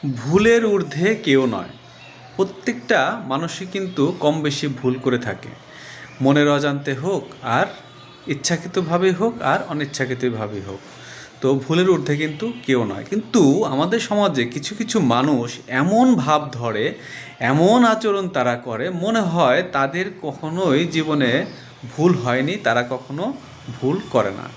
ভুলের ঊর্ধ্বে কেউ নয়। প্রত্যেকটা মানুষই কিন্তু কম বেশি ভুল করে থাকে, মনের অজান্তে হোক আর ইচ্ছাকৃতভাবেই হোক আর অনিচ্ছাকৃতভাবেই হোক। তো ভুলের ঊর্ধ্বে কিন্তু কেউ নয়। কিন্তু আমাদের সমাজে কিছু কিছু মানুষ এমন ভাব ধরে, এমন আচরণ তারা করে, মনে হয় তাদের কখনোই জীবনে ভুল হয়নি, তারা কখনো ভুল করে না।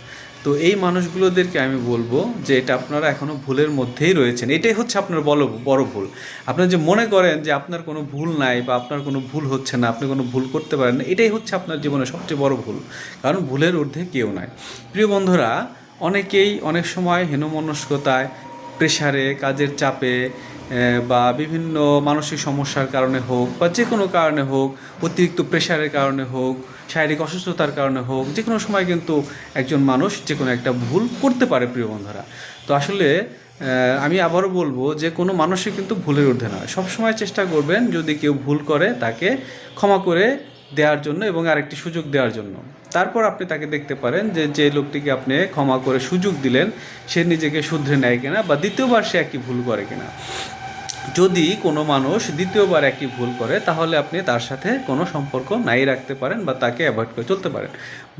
তো এই মানুষগুলোদেরকে আমি বলবো যে এটা আপনারা এখনও ভুলের মধ্যেই রয়েছেন। এটাই হচ্ছে আপনার বড় ভুল। আপনারা যে মনে করেন যে আপনার কোনো ভুল নাই বা আপনার কোনো ভুল হচ্ছে না, আপনি কোনো ভুল করতে পারেন না, এটাই হচ্ছে আপনার জীবনের সবচেয়ে বড় ভুল। কারণ ভুলের ঊর্ধ্বে কেউ নাই। প্রিয় বন্ধুরা, অনেকেই অনেক সময় হীনমনস্কতায়, প্রেশারে, কাজের চাপে বা বিভিন্ন মানসিক সমস্যার কারণে হোক বা যে কোনো কারণে হোক, অতিরিক্ত প্রেশারের কারণে হোক, শারীরিক অসুস্থতার কারণে হোক, যে কোনো সময় কিন্তু একজন মানুষ যে কোনো একটা ভুল করতে পারে প্রিয় বন্ধুরা। তো আসলে আমি আবারও বলবো যে কোনো মানুষই কিন্তু ভুলের ঊর্ধ্বে নয়। সবসময় চেষ্টা করবেন যদি কেউ ভুল করে তাকে ক্ষমা করে দেওয়ার জন্য এবং আরেকটি সুযোগ দেওয়ার জন্য। তারপর আপনি তাকে দেখতে পারেন যে যে লোকটিকে আপনি ক্ষমা করে সুযোগ দিলেন সে নিজেকে শুধরে নেয় কিনা বা দ্বিতীয়বার সে একই ভুল করে কিনা। যদি কোনো মানুষ দ্বিতীয়বার একই ভুল করে তাহলে আপনি তার সাথে কোনো সম্পর্ক নাই রাখতে পারেন বা তাকে অ্যাভয়েড করে চলতে পারেন।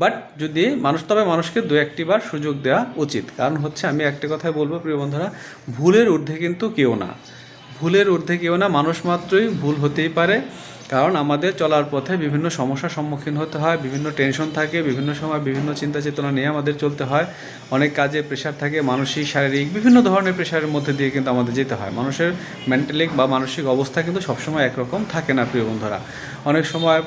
বাট যদি তবে মানুষকে দু একটি বার সুযোগ দেওয়া উচিত। কারণ হচ্ছে আমি একটা কথাই বলবো প্রিয় বন্ধুরা, ভুলের ঊর্ধ্বে কিন্তু কেউ না। ভুলের ঊর্ধ্বে কেউ না, মানুষ মাত্রই ভুল হতেই পারে। কারণ আমাদের চলার পথে বিভিন্ন সমস্যার সম্মুখীন হতে হয়, বিভিন্ন টেনশন থাকে, বিভিন্ন সময় বিভিন্ন চিন্তা চেতনা নিয়ে আমাদের চলতে হয়, অনেক কাজে প্রেশার থাকে, মানসিক শারীরিক বিভিন্ন ধরনের প্রেশারের মধ্যে দিয়ে কিন্তু আমাদের যেতে হয়। মানুষের মেন্টালিক বা মানসিক অবস্থা কিন্তু সবসময় একরকম থাকে না প্রিয় বন্ধুরা। অনেক সময়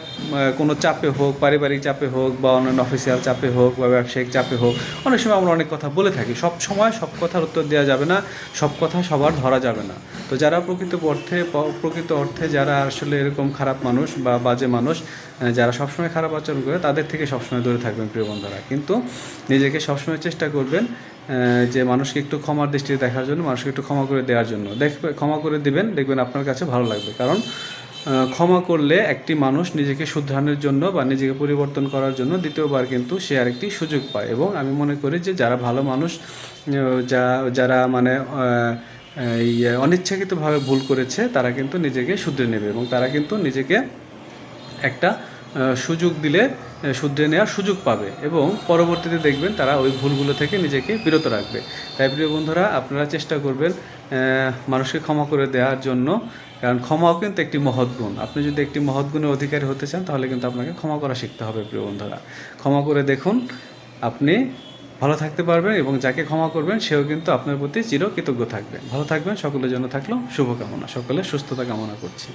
কোনো চাপে হোক, পারিবারিক চাপে হোক বা অন্যান্য অফিসিয়াল চাপে হোক বা ব্যবসায়িক চাপে হোক, অনেক সময় আমরা অনেক কথা বলে থাকি। সব সময় সব কথার উত্তর দেওয়া যাবে না, সব কথা সবার ধরা যাবে না। তো যারা প্রকৃত অর্থে যারা আসলে এরকম খারাপ মানুষ বা বাজে মানুষ, যারা সবসময় খারাপ আচরণ করে, তাদের থেকে সবসময় দূরে থাকবেন প্রিয় বন্ধুরা। কিন্তু নিজেকে সবসময় চেষ্টা করবেন যে মানুষকে একটু ক্ষমার দৃষ্টিতে দেখার জন্য, মানুষকে একটু ক্ষমা করে দেওয়ার জন্য। ক্ষমা করে দিবেন, দেখবেন আপনার কাছে ভালো লাগবে। কারণ ক্ষমা করলে একটি মানুষ নিজেকে শুধরানোর জন্য বা নিজেকে পরিবর্তন করার জন্য দ্বিতীয়বার কিন্তু সে আরেকটি সুযোগ পায়। এবং আমি মনে করি যে যারা ভালো মানুষ, যারা মানে অনিচ্ছাকৃতভাবে ভুল করেছে, তারা কিন্তু নিজেকে শুধরে নেবে এবং তারা কিন্তু নিজেকে একটা সুযোগ দিলে শুধরে নেওয়ার সুযোগ পাবে এবং পরবর্তীতে দেখবেন তারা ওই ভুলগুলো থেকে নিজেকে বিরত রাখবে। তাই প্রিয় বন্ধুরা, আপনারা চেষ্টা করবেন মানুষকে ক্ষমা করে দেওয়ার জন্য। কারণ ক্ষমাও কিন্তু একটি মহৎ গুণ। আপনি যদি একটি মহৎ গুণের অধিকারী হতে চান তাহলে কিন্তু আপনাকে ক্ষমা করা শিখতে হবে প্রিয় বন্ধুরা। ক্ষমা করে দেখুন, আপনি ভালো থাকতে পারবেন এবং যাকে ক্ষমা করবেন সেও কিন্তু আপনার প্রতি চিরকৃতজ্ঞ থাকবে। ভালো থাকবেন, সকলের জন্য থাকলো শুভকামনা। সকলের সুস্থতা কামনা করছি।